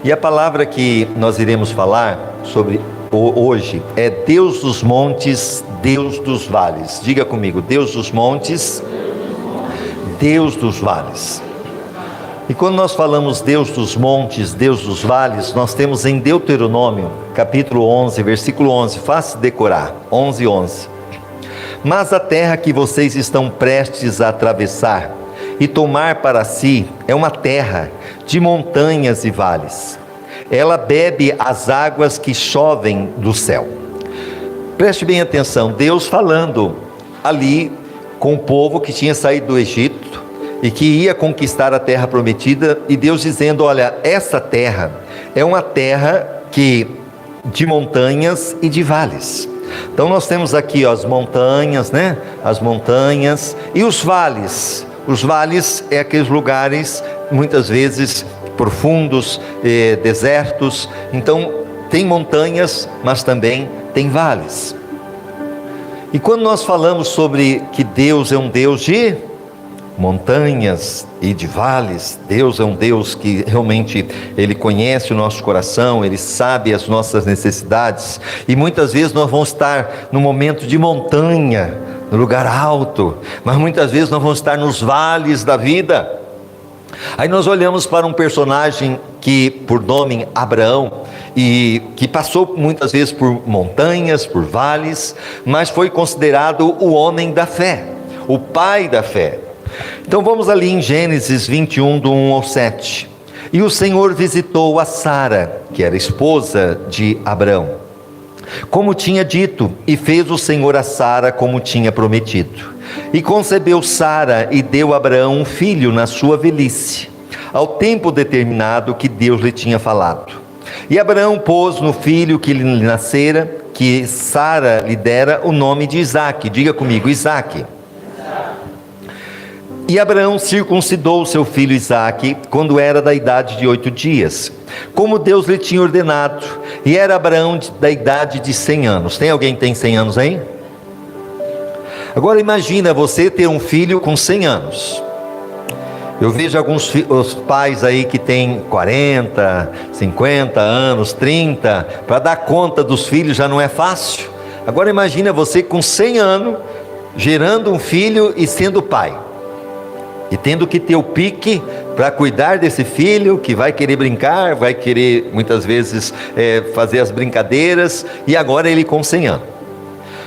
E a palavra que nós iremos falar sobre hoje é Deus dos montes, Deus dos vales. Diga comigo, Deus dos montes, Deus dos vales. E quando nós falamos Deus dos montes, Deus dos vales, nós temos em Deuteronômio, capítulo 11, versículo 11, fácil decorar, 11:11. Mas a terra que vocês estão prestes a atravessar e tomar para si é uma terra de montanhas e vales. Ela bebe as águas que chovem do céu. Preste bem atenção, Deus falando ali com o povo que tinha saído do Egito e que ia conquistar a terra prometida, e Deus dizendo: olha, essa terra é uma terra de montanhas e de vales. Então nós temos aqui as montanhas, as montanhas e os vales. Os vales é aqueles lugares muitas vezes profundos, desertos. Então tem montanhas, mas também tem vales. E quando nós falamos sobre que Deus é um Deus de montanhas e de vales, Deus é um Deus que realmente Ele conhece o nosso coração, Ele sabe as nossas necessidades, e muitas vezes nós vamos estar no momento de montanha, no lugar alto, mas muitas vezes nós vamos estar nos vales da vida. Aí nós olhamos para um personagem que por nome Abraão, e que passou muitas vezes por montanhas, por vales, mas foi considerado o homem da fé, o pai da fé. Então vamos ali em Gênesis 21, do 1 ao 7. E o Senhor visitou a Sara, que era esposa de Abraão, como tinha dito, e fez o Senhor a Sara como tinha prometido. E concebeu Sara e deu a Abraão um filho na sua velhice, ao tempo determinado que Deus lhe tinha falado. E Abraão pôs no filho que lhe nascera, que Sara lhe dera, o nome de Isaque. Diga comigo, Isaque. E Abraão circuncidou seu filho Isaque quando era da idade de 8 dias, como Deus lhe tinha ordenado, e era Abraão da idade de 100 anos. Tem alguém que tem 100 anos aí? Agora imagina você ter um filho com 100 anos. Eu vejo alguns os pais aí que têm 40, 50 anos, 30, para dar conta dos filhos já não é fácil. Agora imagina você com 100 anos, gerando um filho e sendo pai. E tendo que ter o pique para cuidar desse filho, que vai querer brincar, vai querer muitas vezes fazer as brincadeiras, e agora ele com 100 anos.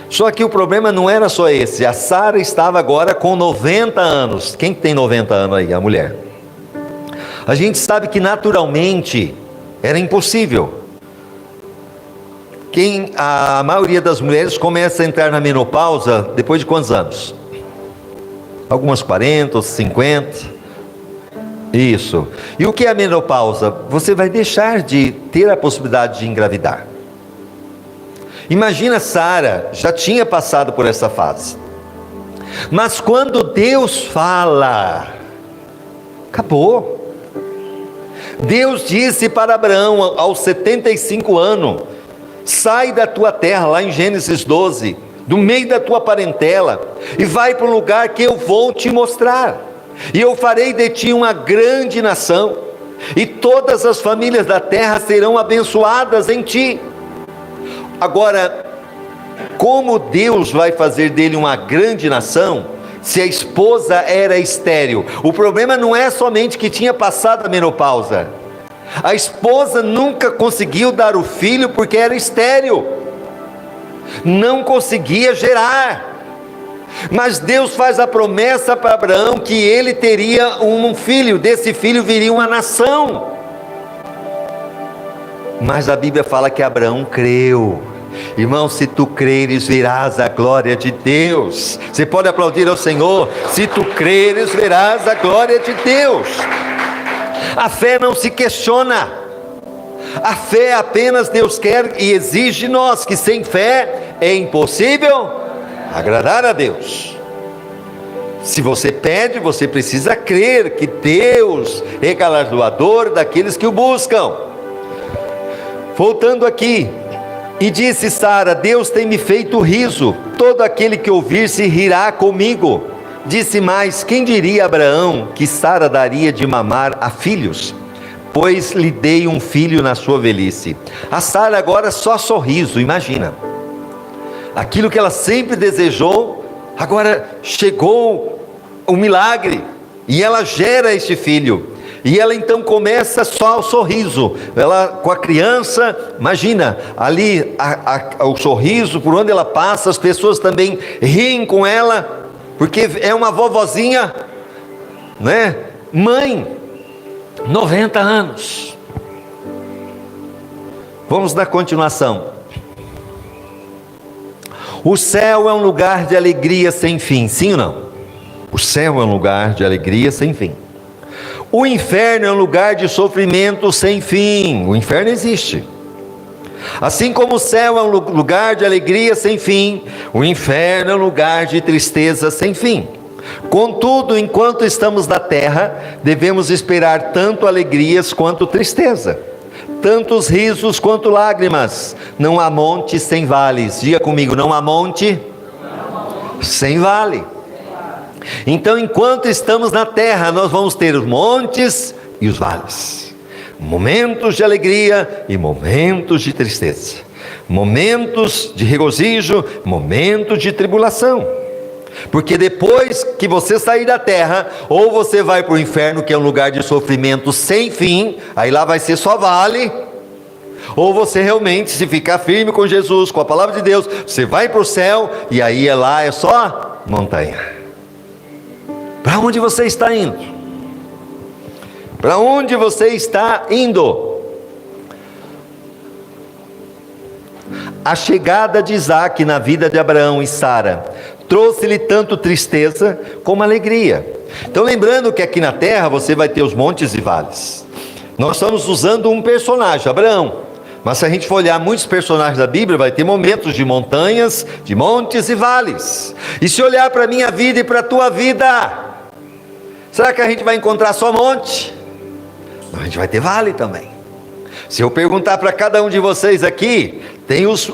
Só que o problema não era só esse, a Sara estava agora com 90 anos. Quem tem 90 anos aí? A mulher. A gente sabe que naturalmente era impossível. A maioria das mulheres começa a entrar na menopausa depois de quantos anos? Algumas 40 ou 50. Isso. E o que é a menopausa? Você vai deixar de ter a possibilidade de engravidar. Imagina, Sara já tinha passado por essa fase. Mas quando Deus fala, acabou. Deus disse para Abraão aos 75 anos: sai da tua terra, lá em Gênesis 12, do meio da tua parentela, e vai para um lugar que eu vou te mostrar, e eu farei de ti uma grande nação, e todas as famílias da terra serão abençoadas em ti. Agora, como Deus vai fazer dele uma grande nação, se a esposa era estéril? O problema não é somente que tinha passado a menopausa, a esposa nunca conseguiu dar o filho porque era estéril, não conseguia gerar. Mas Deus faz a promessa para Abraão que ele teria um filho, desse filho viria uma nação. Mas a Bíblia fala que Abraão creu. Irmão, se tu creres, verás a glória de Deus. Você pode aplaudir ao Senhor? Se tu creres, verás a glória de Deus. A fé não se questiona. A fé apenas Deus quer e exige de nós, que sem fé é impossível agradar a Deus. Se você pede, você precisa crer que Deus é galardoador daqueles que o buscam. Voltando aqui, e disse Sara: Deus tem me feito riso, todo aquele que ouvir se rirá comigo. Disse mais: quem diria a Abraão que Sara daria de mamar a filhos? pois lhe dei um filho na sua velhice. A Sara agora só sorriso, imagina. Aquilo que ela sempre desejou, agora chegou o milagre, e ela gera este filho. E ela então começa só o sorriso, ela com a criança, imagina, ali o sorriso, por onde ela passa, as pessoas também riem com ela, porque é uma vovozinha, né? Mãe, 90 anos. Vamos dar continuação. O céu é um lugar de alegria sem fim, sim ou não? O céu é um lugar de alegria sem fim. O inferno é um lugar de sofrimento sem fim. O inferno existe. Assim como o céu é um lugar de alegria sem fim, o inferno é um lugar de tristeza sem fim. Contudo, enquanto estamos na terra, devemos esperar tanto alegrias quanto tristeza, tantos risos quanto lágrimas. Não há monte sem vales. Diga comigo, não há monte sem vale. Então, enquanto estamos na terra, nós vamos ter os montes e os vales, momentos de alegria e momentos de tristeza, momentos de regozijo, momentos de tribulação, porque depois que você sair da terra, ou você vai para o inferno, que é um lugar de sofrimento sem fim, aí lá vai ser só vale, ou você realmente, se ficar firme com Jesus, com a palavra de Deus, você vai para o céu, e aí lá é só montanha. Para onde você está indo? Para onde você está indo? A chegada de Isaac na vida de Abraão e Sara trouxe-lhe tanto tristeza como alegria. Então, lembrando que aqui na terra você vai ter os montes e vales. Nós estamos usando um personagem, Abraão. Mas se a gente for olhar muitos personagens da Bíblia, vai ter momentos de montanhas, de montes e vales. E se olhar para a minha vida e para a tua vida, será que a gente vai encontrar só monte? Não, a gente vai ter vale também. Se eu perguntar para cada um de vocês aqui, tem os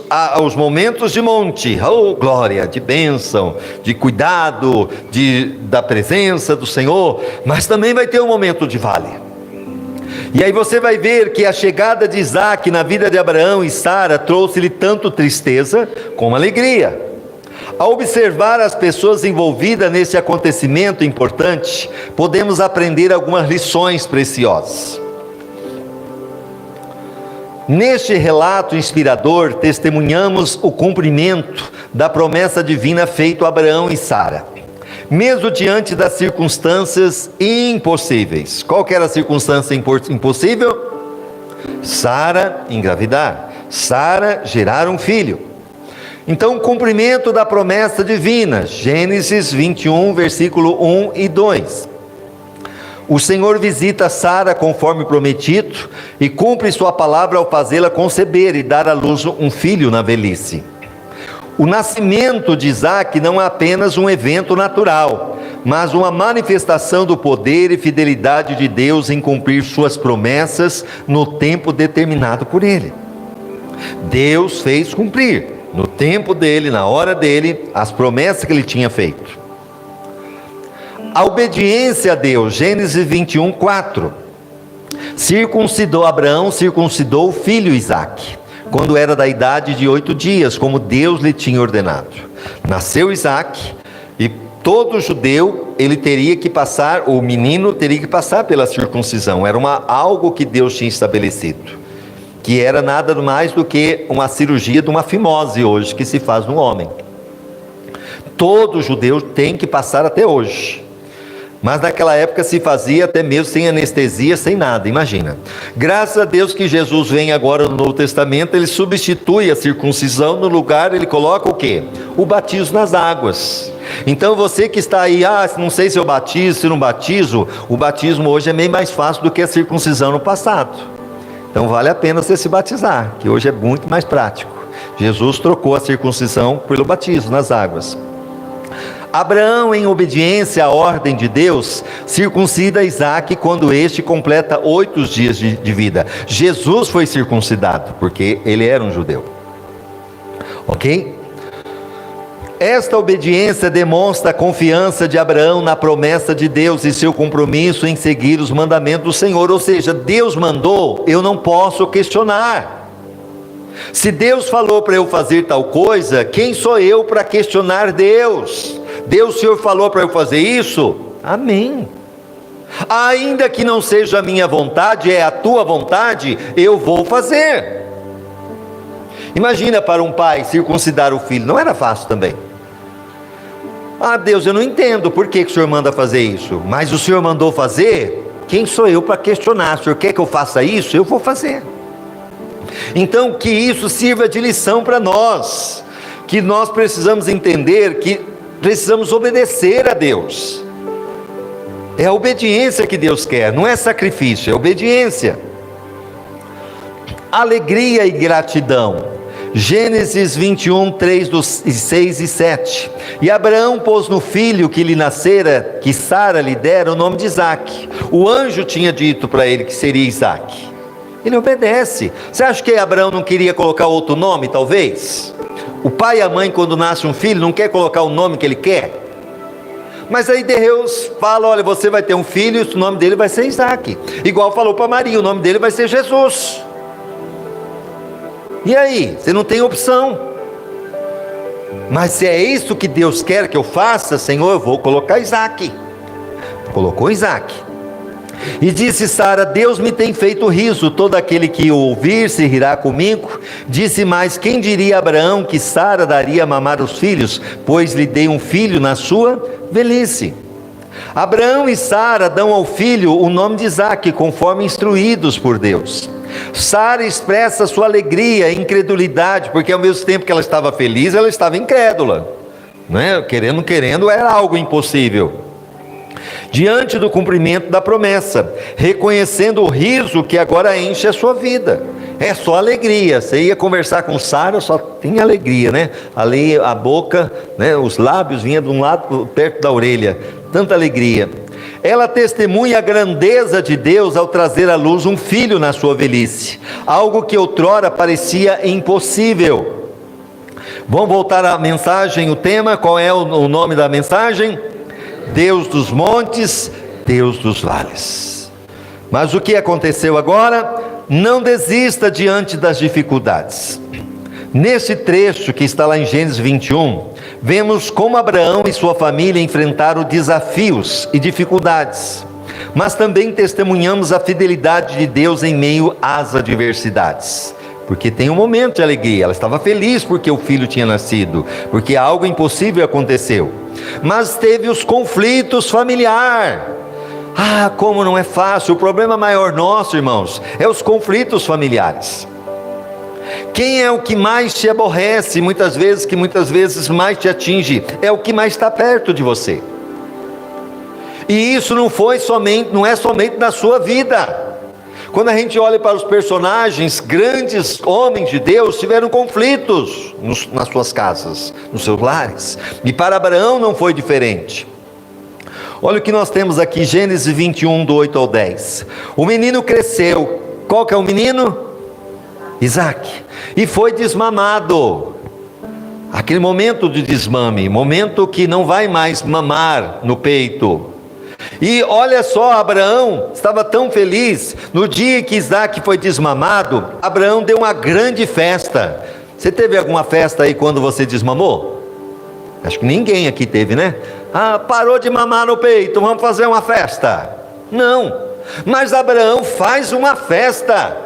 momentos de monte, oh glória, de bênção, de cuidado, da presença do Senhor, mas também vai ter um momento de vale. E aí você vai ver que a chegada de Isaac na vida de Abraão e Sara trouxe-lhe tanto tristeza como alegria. Ao observar as pessoas envolvidas nesse acontecimento importante, podemos aprender algumas lições preciosas. Neste relato inspirador, testemunhamos o cumprimento da promessa divina feita a Abraão e Sara, mesmo diante das circunstâncias impossíveis. Qual que era a circunstância impossível? Sara engravidar, Sara gerar um filho. Então, o cumprimento da promessa divina, Gênesis 21, versículo 1 e 2. O Senhor visita Sara conforme prometido e cumpre sua palavra ao fazê-la conceber e dar à luz um filho na velhice. O nascimento de Isaac não é apenas um evento natural, mas uma manifestação do poder e fidelidade de Deus em cumprir suas promessas no tempo determinado por Ele. Deus fez cumprir, no tempo dele, na hora dele, as promessas que ele tinha feito. A obediência a Deus, Gênesis 21, 4. Abraão circuncidou o filho Isaque, quando era da idade de 8 dias, como Deus lhe tinha ordenado. Nasceu Isaque, e todo judeu, o menino teria que passar pela circuncisão. Era algo que Deus tinha estabelecido, que era nada mais do que uma cirurgia de uma fimose hoje, que se faz no homem. Todo judeu tem que passar até hoje. Mas naquela época se fazia até mesmo sem anestesia, sem nada, imagina. Graças a Deus que Jesus vem agora no Novo Testamento, ele substitui a circuncisão, no lugar ele coloca o quê? O batismo nas águas. Então você que está aí, não sei se eu batizo, se não batizo, o batismo hoje é meio mais fácil do que a circuncisão no passado. Então vale a pena você se batizar, que hoje é muito mais prático. Jesus trocou a circuncisão pelo batismo nas águas. Abraão, em obediência à ordem de Deus, circuncida Isaque quando este completa 8 dias de vida. Jesus foi circuncidado, porque ele era um judeu. Ok? Esta obediência demonstra a confiança de Abraão na promessa de Deus e seu compromisso em seguir os mandamentos do Senhor. Ou seja, Deus mandou, eu não posso questionar. Se Deus falou para eu fazer tal coisa, quem sou eu para questionar Deus? Deus, o Senhor falou para eu fazer isso? Amém. Ainda que não seja a minha vontade, é a tua vontade, eu vou fazer. Imagina para um pai circuncidar o filho, não era fácil também. Deus, eu não entendo por que o Senhor manda fazer isso, mas o Senhor mandou fazer, quem sou eu para questionar? O Senhor quer que eu faça isso? Eu vou fazer. Então que isso sirva de lição para nós, que nós precisamos entender que precisamos obedecer a Deus. É a obediência que Deus quer, não é sacrifício, é obediência. Alegria e gratidão. Gênesis 21, 6 e 7. E Abraão pôs no filho que lhe nascera, que Sara lhe dera, o nome de Isaque. O anjo tinha dito para ele que seria Isaque. Ele obedece. Você acha que Abraão não queria colocar outro nome, talvez? O pai e a mãe, quando nasce um filho, não quer colocar o nome que ele quer. Mas aí Deus fala, olha, você vai ter um filho, e o nome dele vai ser Isaque. Igual falou para Maria, o nome dele vai ser Jesus. E aí, você não tem opção. Mas se é isso que Deus quer que eu faça, Senhor, eu vou colocar Isaque. Colocou Isaque. E disse Sara, Deus me tem feito riso, todo aquele que o ouvir se rirá comigo. Disse mais, quem diria a Abraão que Sara daria a mamar os filhos, pois lhe dei um filho na sua velhice. Abraão e Sara dão ao filho o nome de Isaque, conforme instruídos por Deus. Sara expressa sua alegria e incredulidade, porque ao mesmo tempo que ela estava feliz, ela estava incrédula, né? Querendo, era algo impossível, diante do cumprimento da promessa, reconhecendo o riso que agora enche a sua vida. É só alegria. Você ia conversar com Sara, só tinha alegria, né? Ali a boca, né? Os lábios vinham de um lado perto da orelha, tanta alegria. Ela testemunha a grandeza de Deus ao trazer à luz um filho na sua velhice, algo que outrora parecia impossível. Vamos voltar à mensagem, o tema, qual é o nome da mensagem? Deus dos montes, Deus dos vales. Mas o que aconteceu agora? Não desista diante das dificuldades. Nesse trecho que está lá em Gênesis 21, vemos como Abraão e sua família enfrentaram desafios e dificuldades, mas também testemunhamos a fidelidade de Deus em meio às adversidades, porque tem um momento de alegria. Ela estava feliz porque o filho tinha nascido, porque algo impossível aconteceu, mas teve os conflitos familiares. Como não é fácil. O problema maior nosso, irmãos, é os conflitos familiares. Quem é o que mais te aborrece, muitas vezes mais te atinge? É o que mais está perto de você. E isso não é somente na sua vida. Quando a gente olha para os personagens, grandes homens de Deus tiveram conflitos nas suas casas, nos seus lares. E para Abraão não foi diferente. Olha o que nós temos aqui, Gênesis 21, do 8 ao 10. O menino cresceu. Qual que é o menino? Isaque. E foi desmamado. Aquele momento de desmame, momento que não vai mais mamar no peito. E olha só, Abraão estava tão feliz. No dia que Isaque foi desmamado, Abraão deu uma grande festa. Você teve alguma festa aí quando você desmamou? Acho que ninguém aqui teve, né? Parou de mamar no peito, vamos fazer uma festa. Não, mas Abraão faz uma festa.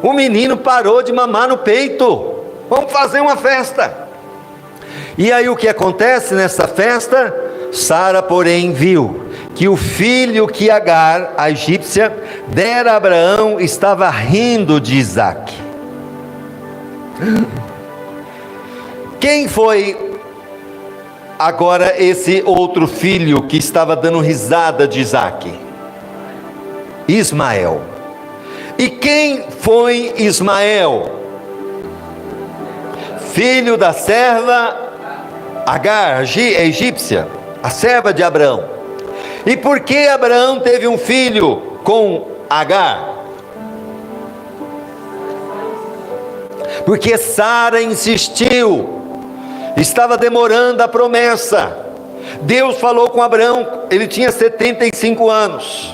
O menino parou de mamar no peito, vamos fazer uma festa. E aí o que acontece nessa festa? Sara, porém, viu que o filho que Agar, a egípcia, dera a Abraão, estava rindo de Isaque. Quem foi agora esse outro filho que estava dando risada de Isaque? Ismael. E quem foi Ismael? Filho da serva Agar, a egípcia, a serva de Abraão. E por que Abraão teve um filho com Agar? Porque Sara insistiu. Estava demorando a promessa. Deus falou com Abraão, ele tinha 75 anos.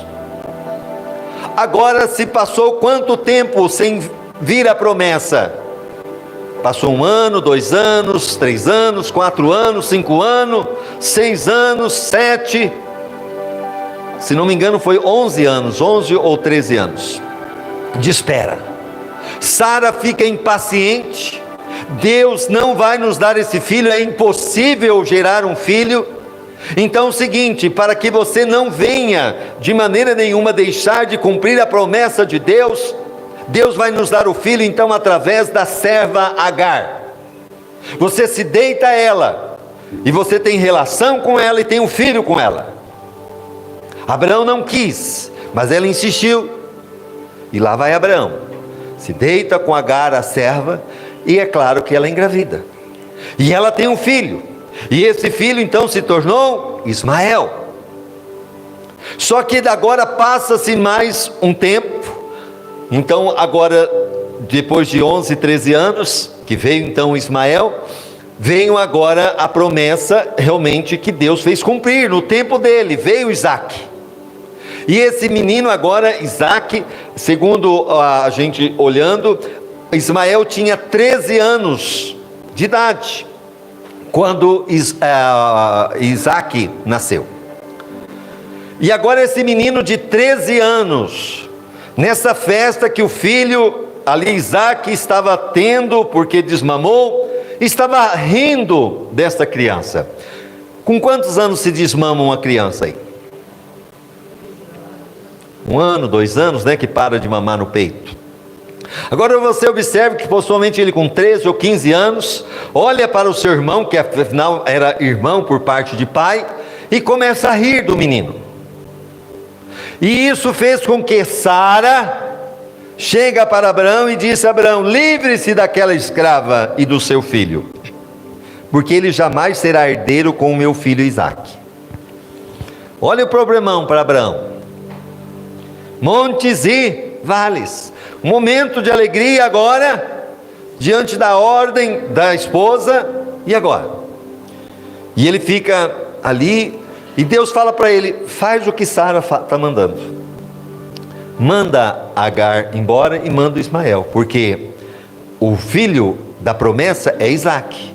Agora se passou quanto tempo sem vir a promessa? Passou 1 ano, 2 anos, 3 anos, 4 anos, 5 anos, 6 anos, 7. Se não me engano foi 11 anos, 11 ou 13 anos de espera. Sara fica impaciente. Deus não vai nos dar esse filho, é impossível gerar um filho. Então é o seguinte, para que você não venha de maneira nenhuma deixar de cumprir a promessa de Deus, Deus vai nos dar o filho então através da serva Agar. Você se deita a ela, e você tem relação com ela e tem um filho com ela. Abraão não quis, mas ela insistiu, e lá vai Abraão, se deita com Agar, a serva, e é claro que ela engravida, e ela tem um filho, e esse filho então se tornou Ismael. Só que agora passa-se mais um tempo, então agora depois de 11, 13 anos, que veio então Ismael, veio agora a promessa realmente que Deus fez cumprir, no tempo dele, veio Isaque. E esse menino agora, Isaque, segundo a gente olhando, Ismael tinha 13 anos de idade, quando Isaque nasceu. E agora esse menino de 13 anos, nessa festa que o filho, ali Isaque, estava tendo, porque desmamou, estava rindo desta criança. Com quantos anos se desmama uma criança aí? 1 ano, 2 anos, né, que para de mamar no peito. Agora você observa que possivelmente ele com 13 ou 15 anos, olha para o seu irmão, que afinal era irmão por parte de pai, e começa a rir do menino. E isso fez com que Sara chega para Abraão e disse a Abraão: livre-se daquela escrava e do seu filho, porque ele jamais será herdeiro com o meu filho Isaque. Olha o problemão para Abraão. Montes e vales, momento de alegria agora, diante da ordem da esposa, e agora? E ele fica ali, e Deus fala para ele: faz o que Sara está mandando, manda Agar embora e manda Ismael, porque o filho da promessa é Isaque,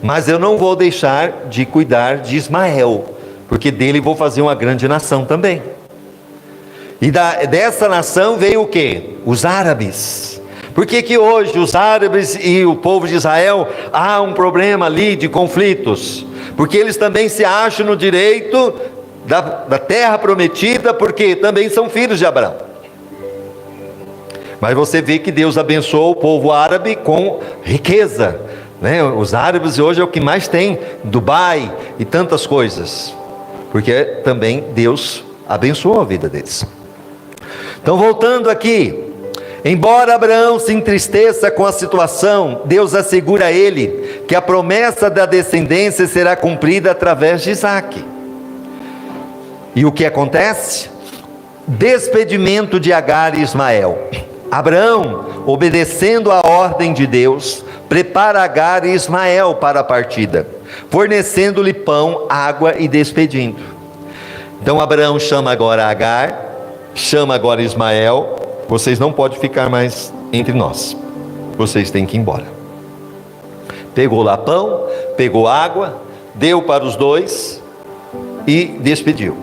mas eu não vou deixar de cuidar de Ismael, porque dele vou fazer uma grande nação também. E dessa nação veio o que? Os árabes. Por que hoje os árabes e o povo de Israel há um problema ali de conflitos? Porque eles também se acham no direito da terra prometida, porque também são filhos de Abraão. Mas você vê que Deus abençoou o povo árabe com riqueza, né? Os árabes hoje é o que mais tem, Dubai e tantas coisas, porque também Deus abençoou a vida deles. Então voltando aqui, embora Abraão se entristeça com a situação, Deus assegura a ele que a promessa da descendência será cumprida através de Isaque. E o que acontece? Despedimento de Agar e Ismael. Abraão, obedecendo a ordem de Deus, prepara Agar e Ismael para a partida, fornecendo-lhe pão, água e despedindo. Então Abraão chama agora Agar, chama agora Ismael: vocês não podem ficar mais entre nós, vocês têm que ir embora. Pegou lá pão, pegou água, deu para os dois e despediu.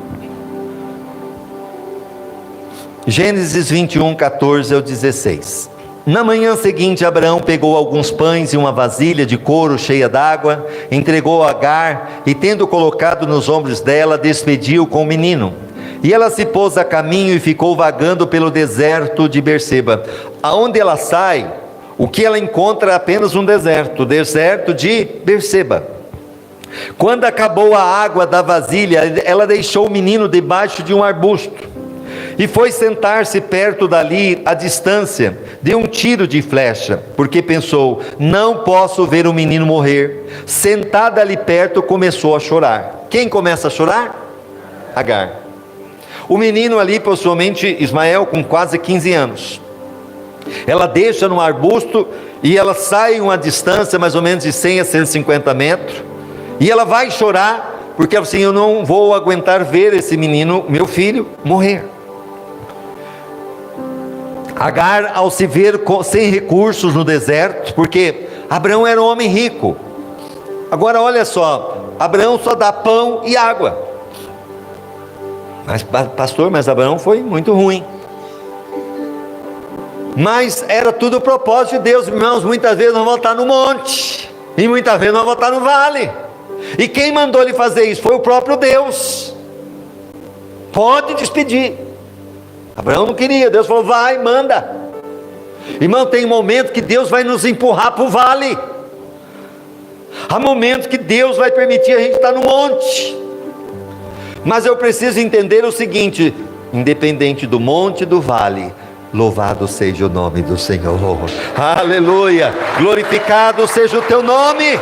Gênesis 21, 14 ao 16. Na manhã seguinte, Abraão pegou alguns pães e uma vasilha de couro cheia d'água, entregou a Agar e, tendo colocado nos ombros dela, despediu com o menino. E ela se pôs a caminho e ficou vagando pelo deserto de Berseba. Aonde ela sai, o que ela encontra é apenas um deserto, o deserto de Berseba. Quando acabou a água da vasilha, ela deixou o menino debaixo de um arbusto e foi sentar-se perto dali, à distância de um tiro de flecha, porque pensou: não posso ver o menino morrer. Sentada ali perto, começou a chorar. Quem começa a chorar? Agar. O menino ali, possivelmente Ismael, com quase 15 anos. Ela deixa no arbusto e ela sai uma distância mais ou menos de 100 a 150 metros. E ela vai chorar, porque assim, eu não vou aguentar ver esse menino, meu filho, morrer. Agar, ao se ver sem recursos no deserto, porque Abraão era um homem rico. Agora olha só, Abraão só dá pão e água. Mas pastor, mas Abraão foi muito ruim. Mas era tudo o propósito de Deus, irmãos. Muitas vezes nós vamos estar no monte, e muitas vezes nós vamos estar no vale. E quem mandou ele fazer isso? Foi o próprio Deus. Pode despedir. Abraão não queria, Deus falou, vai, manda. Irmão, tem momento que Deus vai nos empurrar para o vale. Há momentos que Deus vai permitir a gente estar no monte. Mas eu preciso entender o seguinte: independente do monte e do vale, louvado seja o nome do Senhor. Aleluia, glorificado seja o teu nome.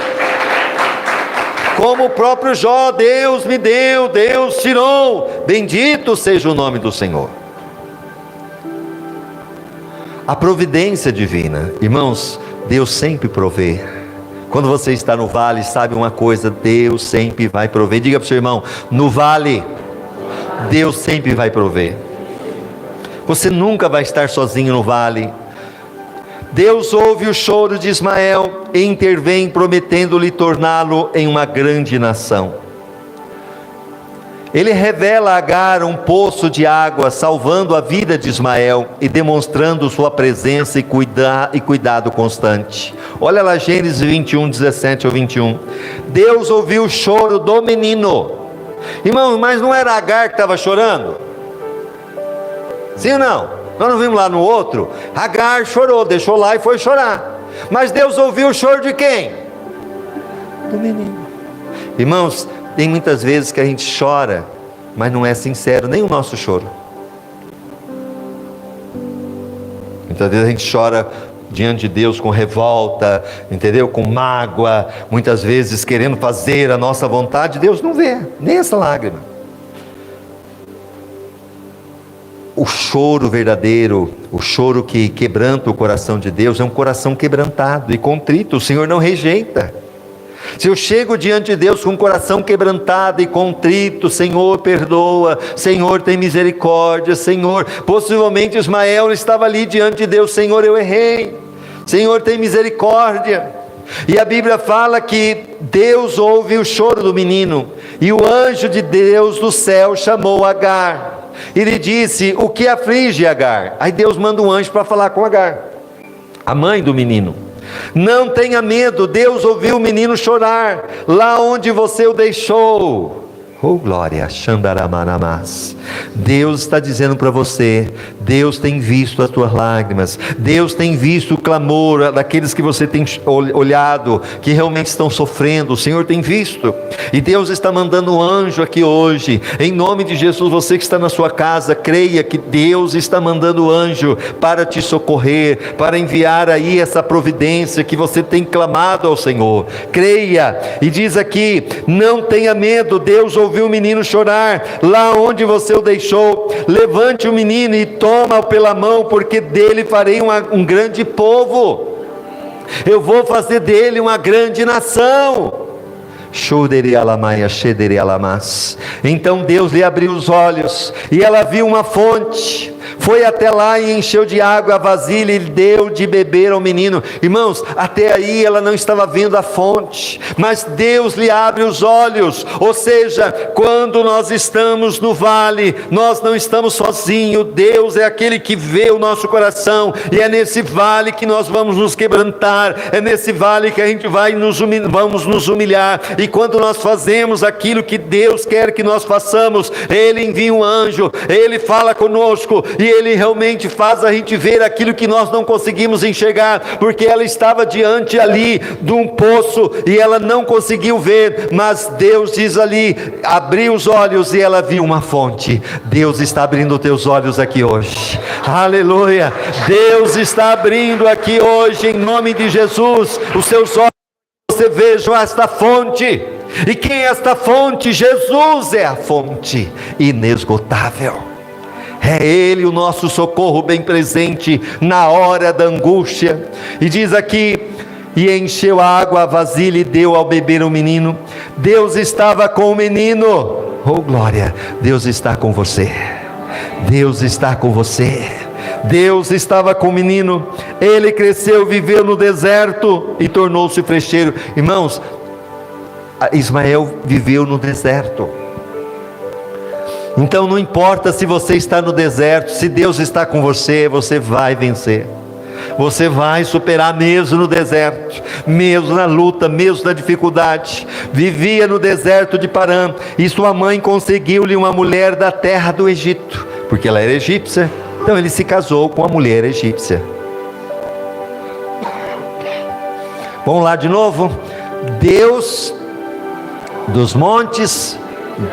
Como o próprio Jó, Deus me deu, Deus tirou, bendito seja o nome do Senhor. A providência divina, irmãos, Deus sempre provê. Quando você está no vale, sabe uma coisa, Deus sempre vai prover. Diga para o seu irmão, no vale, Deus sempre vai prover. Você nunca vai estar sozinho no vale. Deus ouve o choro de Ismael e intervém, prometendo-lhe torná-lo em uma grande nação. Ele revela a Agar um poço de água, salvando a vida de Ismael e demonstrando sua presença e cuidado constante. Olha lá Gênesis 21, 17 ao 21. Deus ouviu o choro do menino. Irmão, mas não era Agar que estava chorando? Sim ou não? Nós não vimos lá no outro? Agar chorou, deixou lá e foi chorar. Mas Deus ouviu o choro de quem? Do menino. Irmãos, tem muitas vezes que a gente chora, mas não é sincero, nem o nosso choro. Muitas vezes a gente chora diante de Deus com revolta, entendeu? Com mágoa, muitas vezes querendo fazer a nossa vontade. Deus não vê, nem essa lágrima. O choro verdadeiro, o choro que quebranta o coração de Deus, é um coração quebrantado e contrito. O Senhor não rejeita. Se eu chego diante de Deus com um coração quebrantado e contrito, Senhor perdoa, Senhor tem misericórdia, Senhor, possivelmente Ismael estava ali diante de Deus, Senhor eu errei, Senhor tem misericórdia. E a Bíblia fala que Deus ouve o choro do menino, e o anjo de Deus do céu chamou Agar, e lhe disse, o que aflige Agar? Aí Deus manda um anjo para falar com Agar, a mãe do menino. Não tenha medo, Deus ouviu o menino chorar, lá onde você o deixou. Oh glória, Xandaramanamas. Deus está dizendo para você, Deus tem visto as tuas lágrimas, Deus tem visto o clamor daqueles que você tem olhado, que realmente estão sofrendo, o Senhor tem visto, e Deus está mandando um anjo aqui hoje, em nome de Jesus. Você que está na sua casa, creia que Deus está mandando anjo para te socorrer, para enviar aí essa providência que você tem clamado ao Senhor. Creia, e diz aqui, não tenha medo, Deus ouviu o menino chorar, lá onde você o deixou, levante o menino e toma-o pela mão, porque dele farei um grande povo, eu vou fazer dele uma grande nação. Então Deus lhe abriu os olhos, e ela viu uma fonte, foi até lá e encheu de água a vasilha e deu de beber ao menino. Irmãos, até aí ela não estava vendo a fonte, mas Deus lhe abre os olhos. Ou seja, quando nós estamos no vale, nós não estamos sozinhos. Deus é aquele que vê o nosso coração, e é nesse vale que nós vamos nos quebrantar, é nesse vale que a gente vamos nos humilhar. E quando nós fazemos aquilo que Deus quer que nós façamos, Ele envia um anjo, Ele fala conosco, e Ele realmente faz a gente ver aquilo que nós não conseguimos enxergar, porque ela estava diante ali de um poço, e ela não conseguiu ver, mas Deus diz ali, abriu os olhos, e ela viu uma fonte. Deus está abrindo os teus olhos aqui hoje, aleluia. Deus está abrindo aqui hoje, em nome de Jesus, os seus olhos, você veja esta fonte. E quem é esta fonte? Jesus é a fonte inesgotável. É Ele o nosso socorro bem presente na hora da angústia. E diz aqui: e encheu a água a vasilha e deu ao beber o menino. Deus estava com o menino. Oh glória, Deus está com você. Deus está com você. Deus estava com o menino. Ele cresceu, viveu no deserto e tornou-se frecheiro. Irmãos, Ismael viveu no deserto. Então não importa se você está no deserto, se Deus está com você, você vai vencer. Você vai superar mesmo no deserto, mesmo na luta, mesmo na dificuldade. Vivia no deserto de Parã, e sua mãe conseguiu-lhe uma mulher da terra do Egito, porque ela era egípcia. Então ele se casou com a mulher egípcia. Vamos lá de novo. Deus dos montes,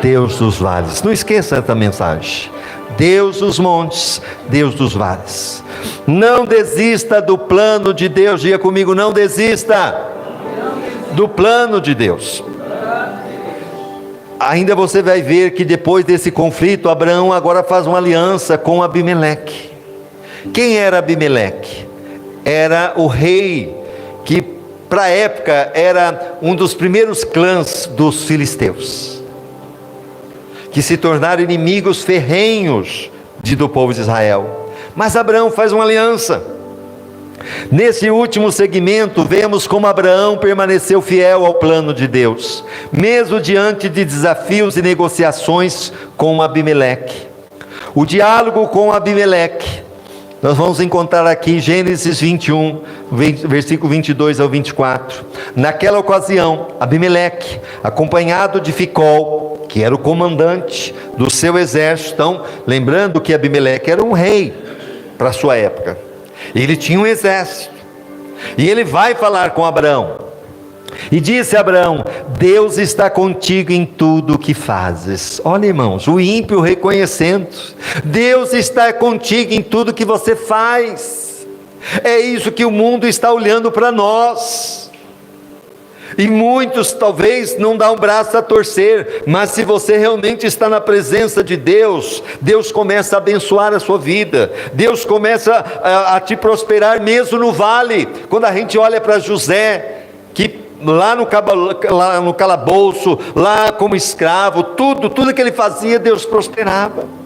Deus dos vales. Não esqueça essa mensagem. Deus dos montes, Deus dos vales. Não desista do plano de Deus. Diga comigo: não desista do plano de Deus. Ainda você vai ver que depois desse conflito, Abraão agora faz uma aliança com Abimeleque. Quem era Abimeleque? Era o rei que, para a época, era um dos primeiros clãs dos filisteus, que se tornaram inimigos ferrenhos do povo de Israel. Mas Abraão faz uma aliança. Nesse último segmento, vemos como Abraão permaneceu fiel ao plano de Deus, mesmo diante de desafios e negociações com Abimeleque. O diálogo com Abimeleque, nós vamos encontrar aqui em Gênesis 21, versículo 22 ao 24. Naquela ocasião, Abimeleque, acompanhado de Ficol, que era o comandante do seu exército. Então, lembrando que Abimeleque era um rei para a sua época. Ele tinha um exército. E ele vai falar com Abraão. E disse a Abraão: Deus está contigo em tudo o que fazes. Olha, irmãos, o ímpio reconhecendo: Deus está contigo em tudo que você faz. É isso que o mundo está olhando para nós. E muitos talvez não dão um braço a torcer, mas se você realmente está na presença de Deus, Deus começa a abençoar a sua vida, Deus começa a te prosperar mesmo no vale. Quando a gente olha para José, que lá no calabouço, lá como escravo, tudo que ele fazia, Deus prosperava.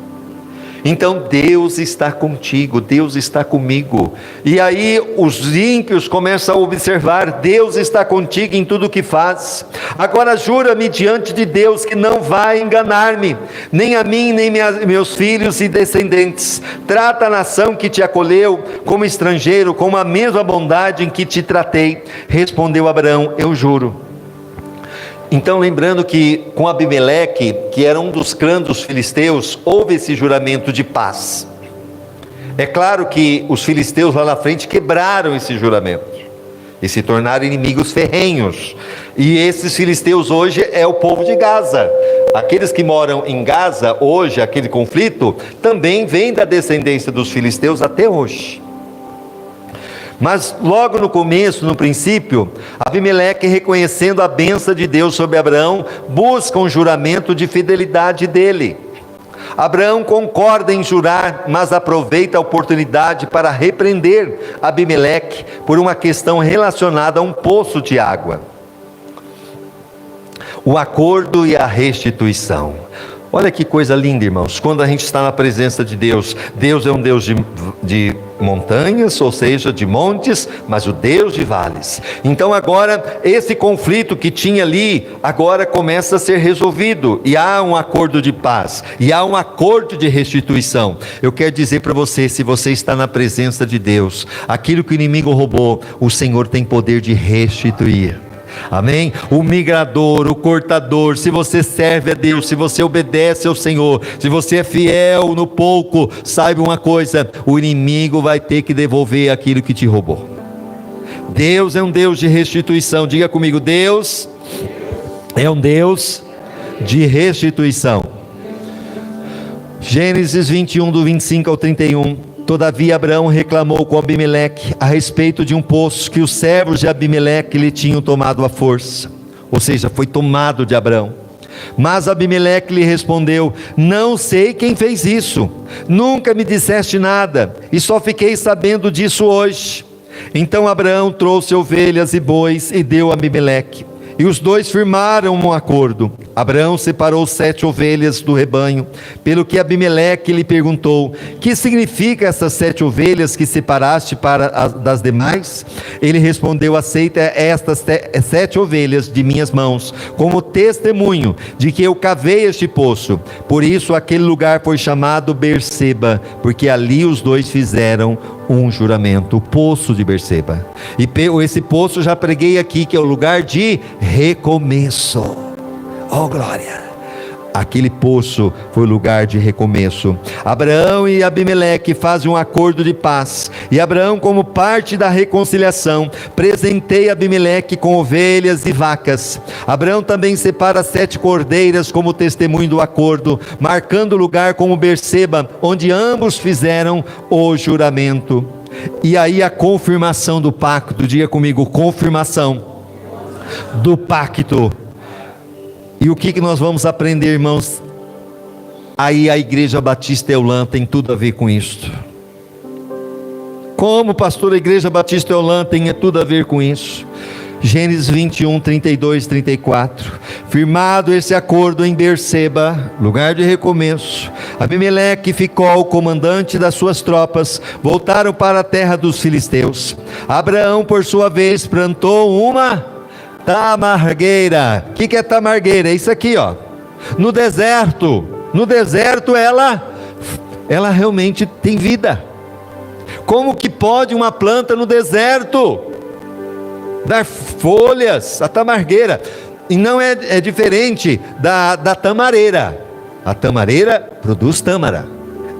Então Deus está contigo, Deus está comigo. E aí os ímpios começam a observar: Deus está contigo em tudo o que faz. Agora jura-me diante de Deus que não vai enganar-me, nem a mim, nem meus filhos e descendentes. Trata a nação que te acolheu como estrangeiro, com a mesma bondade em que te tratei. Respondeu Abraão: eu juro. Então, lembrando que com Abimeleque, que era um dos clãs dos filisteus, houve esse juramento de paz. É claro que os filisteus lá na frente quebraram esse juramento e se tornaram inimigos ferrenhos. E esses filisteus hoje é o povo de Gaza. Aqueles que moram em Gaza hoje, aquele conflito, também vem da descendência dos filisteus até hoje. Mas logo no começo, no princípio, Abimeleque, reconhecendo a bênção de Deus sobre Abraão, busca um juramento de fidelidade dele. Abraão concorda em jurar, mas aproveita a oportunidade para repreender Abimeleque por uma questão relacionada a um poço de água. O acordo e a restituição. Olha que coisa linda, irmãos, quando a gente está na presença de Deus. Deus é um Deus de montanhas, ou seja, de montes, mas o Deus de vales. Então agora, esse conflito que tinha ali, agora começa a ser resolvido, e há um acordo de paz, e há um acordo de restituição. Eu quero dizer para você, se você está na presença de Deus, aquilo que o inimigo roubou, o Senhor tem poder de restituir. Amém? O migrador, o cortador, se você serve a Deus, se você obedece ao Senhor, se você é fiel no pouco, saiba uma coisa: o inimigo vai ter que devolver aquilo que te roubou. Deus é um Deus de restituição. Diga comigo: Deus é um Deus de restituição. Gênesis 21, do 25 ao 31. Todavia Abraão reclamou com Abimeleque a respeito de um poço que os servos de Abimeleque lhe tinham tomado à força. Ou seja, foi tomado de Abraão. Mas Abimeleque lhe respondeu: não sei quem fez isso, nunca me disseste nada, e só fiquei sabendo disso hoje. Então Abraão trouxe ovelhas e bois e deu a Abimeleque, e os dois firmaram um acordo. Abraão separou 7 ovelhas do rebanho, pelo que Abimeleque lhe perguntou: que significa essas 7 ovelhas que separaste das demais? Ele respondeu: aceita estas 7 ovelhas de minhas mãos, como testemunho de que eu cavei este poço. Por isso aquele lugar foi chamado Berseba, porque ali os dois fizeram um juramento, o poço de Berseba. E esse poço já preguei aqui, que é o lugar de recomeço. Oh glória! Aquele poço foi o lugar de recomeço. Abraão e Abimeleque fazem um acordo de paz, e Abraão, como parte da reconciliação, presenteia Abimeleque com ovelhas e vacas. Abraão também separa 7 cordeiras como testemunho do acordo, marcando o lugar como Berseba, onde ambos fizeram o juramento. E aí a confirmação do pacto, diga comigo, confirmação do pacto. E o que nós vamos aprender, irmãos? Aí a Igreja Batista Eulã tem tudo a ver com isso. Como, pastor, a Igreja Batista Eulã tem tudo a ver com isso? Gênesis 21, 32, 34. Firmado esse acordo em Berseba, lugar de recomeço, Abimeleque e Ficol, comandante das suas tropas, voltaram para a terra dos filisteus. Abraão, por sua vez, plantou uma tamargueira. O que é tamargueira? É isso aqui, ó. No deserto ela realmente tem vida. Como que pode uma planta no deserto dar folhas? A tamargueira. E não é diferente da tamareira. A tamareira produz tâmara.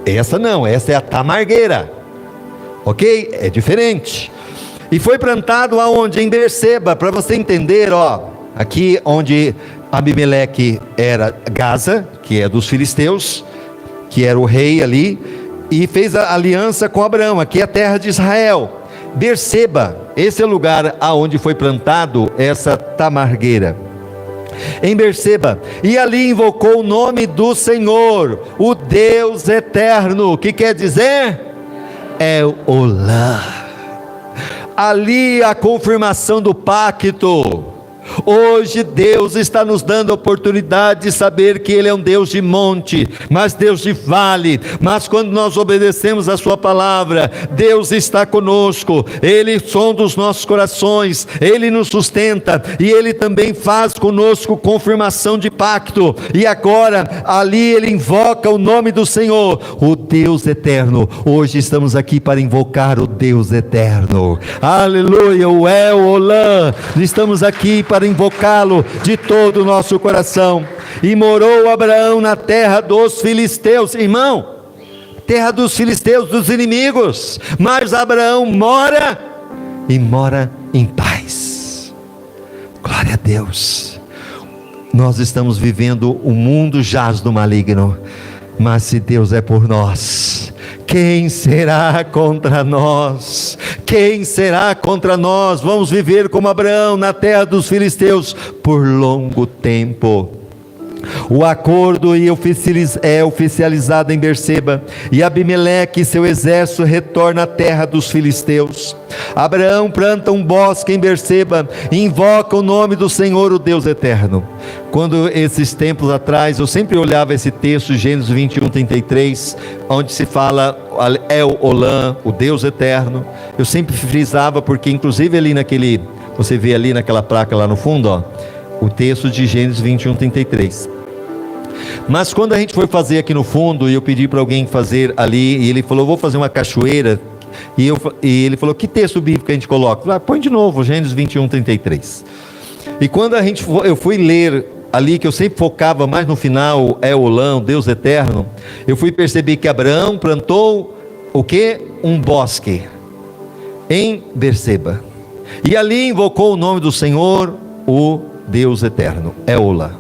Essa não, essa é a tamargueira. Ok? É diferente. E foi plantado aonde? Em Berseba, para você entender, ó, aqui onde Abimeleque era Gaza, que é dos filisteus, que era o rei ali, e fez a aliança com Abraão. Aqui é a terra de Israel. Berseba, esse é o lugar aonde foi plantado essa tamargueira. Em Berseba, e ali invocou o nome do Senhor, o Deus eterno. O que quer dizer? El-Olá. Ali a confirmação do pacto. Hoje Deus está nos dando a oportunidade de saber que Ele é um Deus de monte, mas Deus de vale. Mas quando nós obedecemos a sua palavra, Deus está conosco. Ele sonda os nossos corações, Ele nos sustenta, e Ele também faz conosco confirmação de pacto. E agora ali Ele invoca o nome do Senhor, o Deus eterno. Hoje estamos aqui para invocar o Deus eterno. Aleluia, o El-Olã. Estamos aqui para invocá-lo de todo o nosso coração. E morou Abraão na terra dos filisteus. Irmão, terra dos filisteus, dos inimigos. Mas Abraão mora em paz. Glória a Deus. Nós estamos vivendo, o mundo jaz do maligno, mas se Deus é por nós, quem será contra nós? Quem será contra nós? Vamos viver como Abraão na terra dos filisteus por longo tempo. O acordo é oficializado em Berseba, e Abimeleque e seu exército retorna à terra dos filisteus. Abraão planta um bosque em Berseba e invoca o nome do Senhor, o Deus eterno. Quando esses tempos atrás, eu sempre olhava esse texto, Gênesis 21, 33, onde se fala El-Olã, o Deus eterno. Eu sempre frisava, porque inclusive ali você vê ali naquela placa lá no fundo, ó, o texto de Gênesis 21, 33. Mas quando a gente foi fazer aqui no fundo, e eu pedi para alguém fazer ali, e ele falou: vou fazer uma cachoeira, e ele falou: que texto bíblico a gente coloca? Põe de novo, Gênesis 21, 33. E quando eu fui ler ali, que eu sempre focava mais no final, El-Olã, Deus eterno, eu fui perceber que Abraão plantou o que? Um bosque em Berseba, e ali invocou o nome do Senhor, o Deus eterno, El-Olã.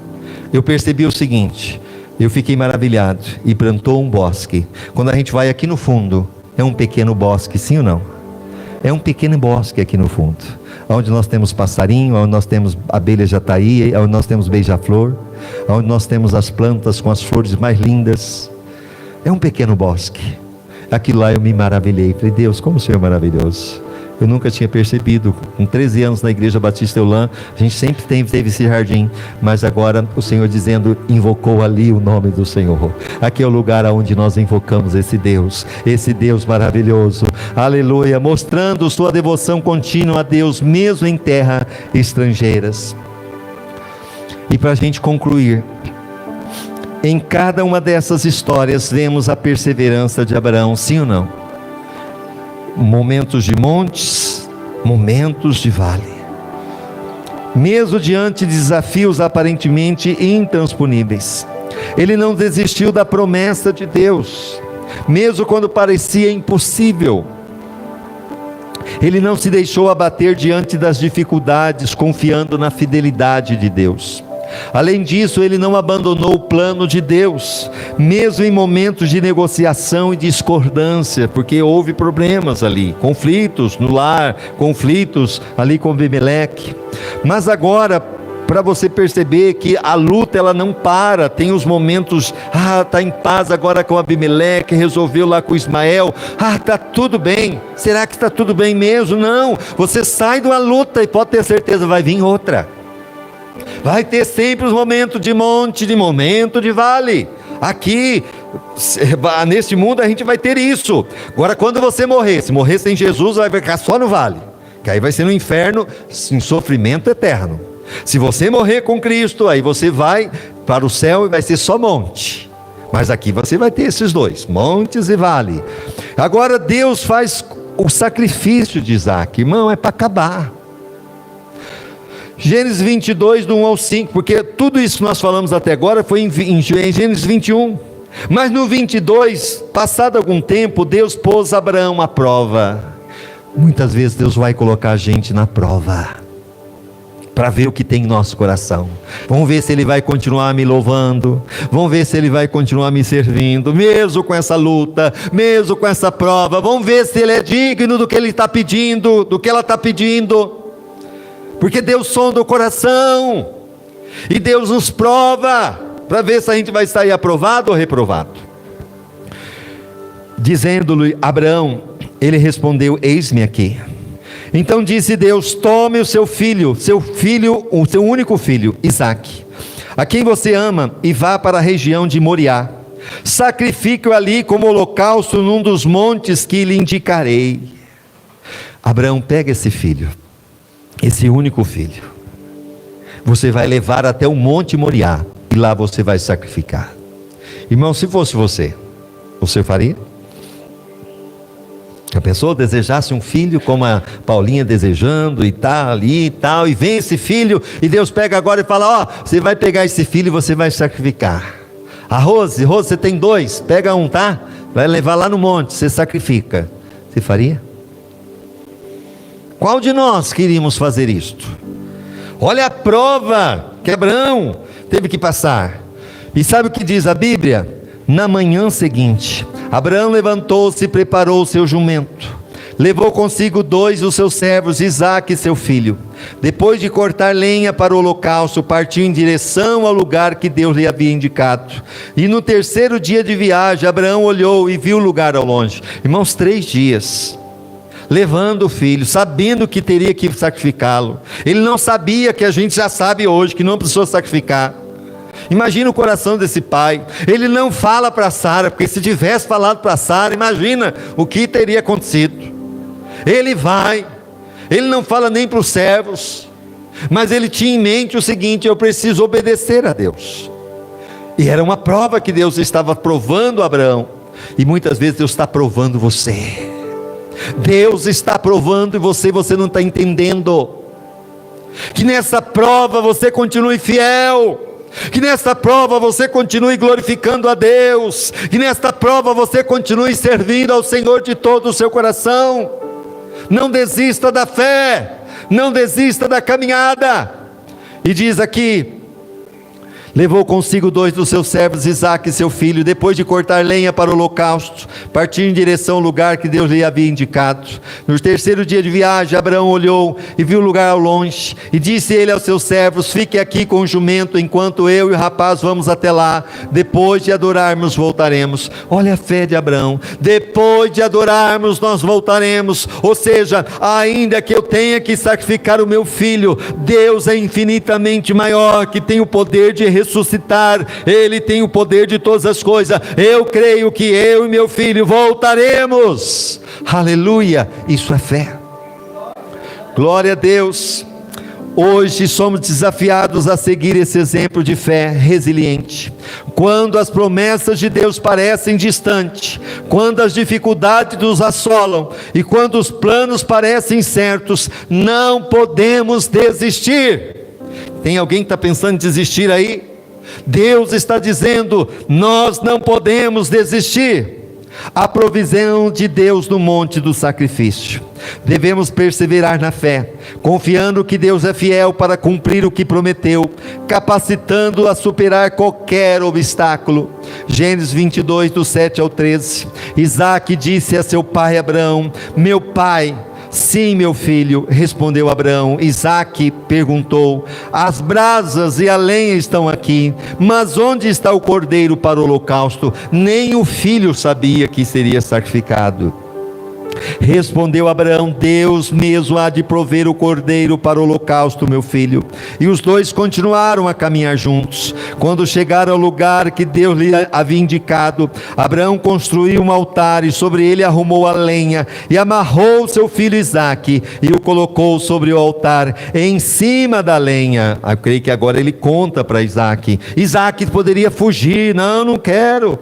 Eu percebi o seguinte, eu fiquei maravilhado, e plantou um bosque. Quando a gente vai aqui no fundo, é um pequeno bosque, sim ou não? É um pequeno bosque aqui no fundo, onde nós temos passarinho, onde nós temos abelha jataí, onde nós temos beija-flor, onde nós temos as plantas com as flores mais lindas. É um pequeno bosque. Aquilo lá eu me maravilhei, falei, Deus, como o Senhor é maravilhoso. Eu nunca tinha percebido. Com 13 anos na Igreja Batista Eulã, a gente sempre teve esse jardim, mas agora o Senhor dizendo, invocou ali o nome do Senhor. Aqui é o lugar onde nós invocamos esse Deus maravilhoso, aleluia, mostrando sua devoção contínua a Deus, mesmo em terras estrangeiras. E para a gente concluir, em cada uma dessas histórias vemos a perseverança de Abraão, sim ou não? Momentos de montes, momentos de vale. Mesmo diante de desafios aparentemente intransponíveis, ele não desistiu da promessa de Deus, mesmo quando parecia impossível. Ele não se deixou abater diante das dificuldades, confiando na fidelidade de Deus. Além disso, ele não abandonou o plano de Deus, mesmo em momentos de negociação e discordância, porque houve problemas ali, conflitos no lar, conflitos ali com Abimeleque. Mas agora, para você perceber que a luta ela não para, tem os momentos, está em paz agora com Abimeleque, resolveu lá com Ismael, está tudo bem. Será que está tudo bem mesmo? Não, você sai de uma luta e pode ter certeza, vai vir outra. Vai ter sempre os momentos de monte, de momento de vale. Aqui, neste mundo a gente vai ter isso. Agora quando você morrer, se morrer sem Jesus, vai ficar só no vale, que aí vai ser no inferno, em sofrimento eterno. Se você morrer com Cristo, aí você vai para o céu e vai ser só monte. Mas aqui você vai ter esses dois, montes e vale. Agora Deus faz o sacrifício de Isaac, irmão, é para acabar. Gênesis 22, do 1 ao 5, porque tudo isso que nós falamos até agora foi em Gênesis 21, mas no 22, passado algum tempo, Deus pôs Abraão à prova. Muitas vezes Deus vai colocar a gente na prova, para ver o que tem em nosso coração. Vamos ver se Ele vai continuar me louvando, vamos ver se Ele vai continuar me servindo, mesmo com essa luta, mesmo com essa prova. Vamos ver se Ele é digno do que Ele está pedindo, do que ela está pedindo. Porque Deus sonda o coração, e Deus nos prova, para ver se a gente vai sair aprovado ou reprovado. Dizendo-lhe Abraão, ele respondeu, eis-me aqui. Então disse Deus, tome o seu filho, o seu único filho, Isaque, a quem você ama, e vá para a região de Moriá. Sacrifique-o ali como holocausto num dos montes que lhe indicarei. Abraão pega esse filho, esse único filho, você vai levar até o monte Moriá, e lá você vai sacrificar. Irmão, se fosse você faria? A pessoa desejasse um filho, como a Paulinha desejando, e tá ali e tal, e vem esse filho, e Deus pega agora e fala, você vai pegar esse filho e você vai sacrificar. A Rose, você tem 2, pega um, tá? Vai levar lá no monte, você sacrifica. Você faria? Qual de nós queríamos fazer isto? Olha a prova que Abraão teve que passar. E sabe o que diz a Bíblia? Na manhã seguinte, Abraão levantou-se e preparou o seu jumento. Levou consigo 2 dos seus servos, Isaque, seu filho. Depois de cortar lenha para o holocausto, partiu em direção ao lugar que Deus lhe havia indicado. E no 3º dia de viagem, Abraão olhou e viu o lugar ao longe. Irmãos, 3 dias. Levando o filho, sabendo que teria que sacrificá-lo. Ele não sabia que a gente já sabe hoje, que não precisou sacrificar. Imagina o coração desse pai. Ele não fala para Sara, porque se tivesse falado para Sara, imagina o que teria acontecido. Ele vai, ele não fala nem para os servos, mas ele tinha em mente o seguinte: eu preciso obedecer a Deus. E era uma prova que Deus estava provando Abraão, e muitas vezes Deus está provando você. Deus está provando e você não está entendendo. Que nessa prova você continue fiel, que nessa prova você continue glorificando a Deus, que nesta prova você continue servindo ao Senhor de todo o seu coração. Não desista da fé, não desista da caminhada. E diz aqui, Levou consigo 2 dos seus servos, Isaque e seu filho. Depois de cortar lenha para o holocausto, partiu em direção ao lugar que Deus lhe havia indicado. No 3º dia de viagem, Abraão olhou e viu o lugar ao longe, e disse ele aos seus servos: fiquem aqui com o jumento, enquanto eu e o rapaz vamos até lá. Depois de adorarmos, voltaremos. Olha a fé de Abraão: depois de adorarmos, nós voltaremos. Ou seja, ainda que eu tenha que sacrificar o meu filho, Deus é infinitamente maior, que tem o poder de ressuscitar. Ele tem o poder de todas as coisas. Eu creio que eu e meu filho voltaremos. Aleluia, isso é fé. Glória a Deus. Hoje somos desafiados a seguir esse exemplo de fé resiliente. Quando as promessas de Deus parecem distantes, quando as dificuldades nos assolam e quando os planos parecem incertos, não podemos desistir. Tem alguém que está pensando em desistir aí? Deus está dizendo: nós não podemos desistir. A provisão de Deus no monte do sacrifício. Devemos perseverar na fé, confiando que Deus é fiel para cumprir o que prometeu, capacitando a superar qualquer obstáculo. Gênesis 22, do 7 ao 13. Isaque disse a seu pai Abraão: meu pai. Sim, meu filho, respondeu Abraão. Isaque perguntou: as brasas e a lenha estão aqui, mas onde está o cordeiro para o holocausto? Nem o filho sabia que seria sacrificado. Respondeu Abraão: Deus mesmo há de prover o cordeiro para o holocausto, meu filho. E os dois continuaram a caminhar juntos. Quando chegaram ao lugar que Deus lhe havia indicado, Abraão construiu um altar e sobre ele arrumou a lenha e amarrou seu filho Isaque e o colocou sobre o altar em cima da lenha. Eu creio que agora ele conta para Isaque. Isaque poderia fugir: não quero.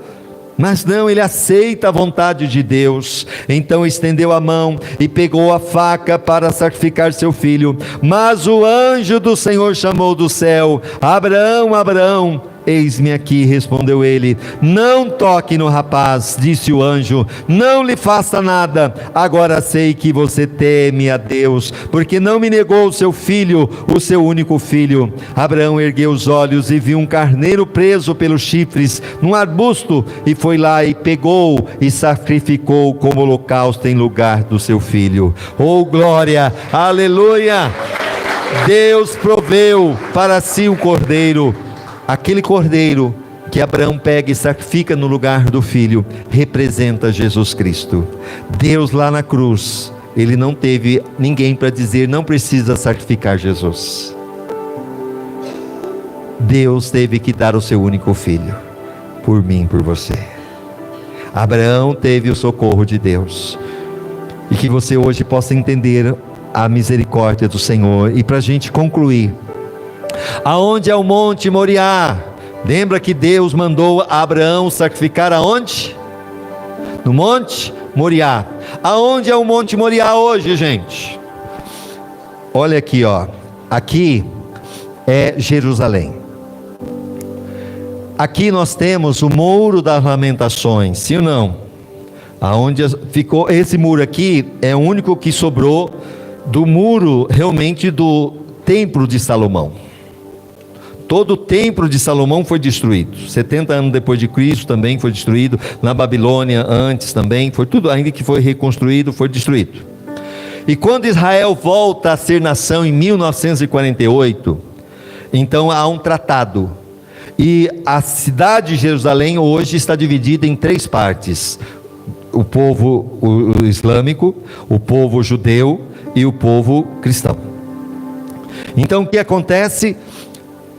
Mas não, ele aceita a vontade de Deus. Então estendeu a mão e pegou a faca para sacrificar seu filho. Mas o anjo do Senhor chamou do céu: Abraão, Abraão. Eis-me aqui, respondeu ele. Não toque no rapaz, disse o anjo, não lhe faça nada. Agora sei que você teme a Deus, porque não me negou o seu filho, o seu único filho. Abraão ergueu os olhos e viu um carneiro preso pelos chifres num arbusto, e foi lá e pegou e sacrificou como holocausto em lugar do seu filho. Oh glória, aleluia! Deus proveu para si um cordeiro. Aquele cordeiro que Abraão pega e sacrifica no lugar do filho, representa Jesus Cristo. Deus lá na cruz, ele não teve ninguém para dizer: não precisa sacrificar Jesus. Deus teve que dar o seu único filho, por mim, por você. Abraão teve o socorro de Deus. E que você hoje possa entender a misericórdia do Senhor. E para a gente concluir, aonde é o Monte Moriá? Lembra que Deus mandou Abraão sacrificar aonde? No Monte Moriá. Aonde é o Monte Moriá hoje, gente? Olha aqui, ó. Aqui é Jerusalém. Aqui nós temos o Muro das Lamentações, sim ou não? Aonde ficou esse muro aqui é o único que sobrou do muro realmente do Templo de Salomão. Todo o templo de Salomão foi destruído. 70 anos depois de Cristo também foi destruído. Na Babilônia antes também foi tudo, ainda que foi reconstruído, foi destruído. E quando Israel volta a ser nação em 1948, então há um tratado. E a cidade de Jerusalém hoje está dividida em 3 partes: o povo islâmico, o povo judeu e o povo cristão. Então o que acontece?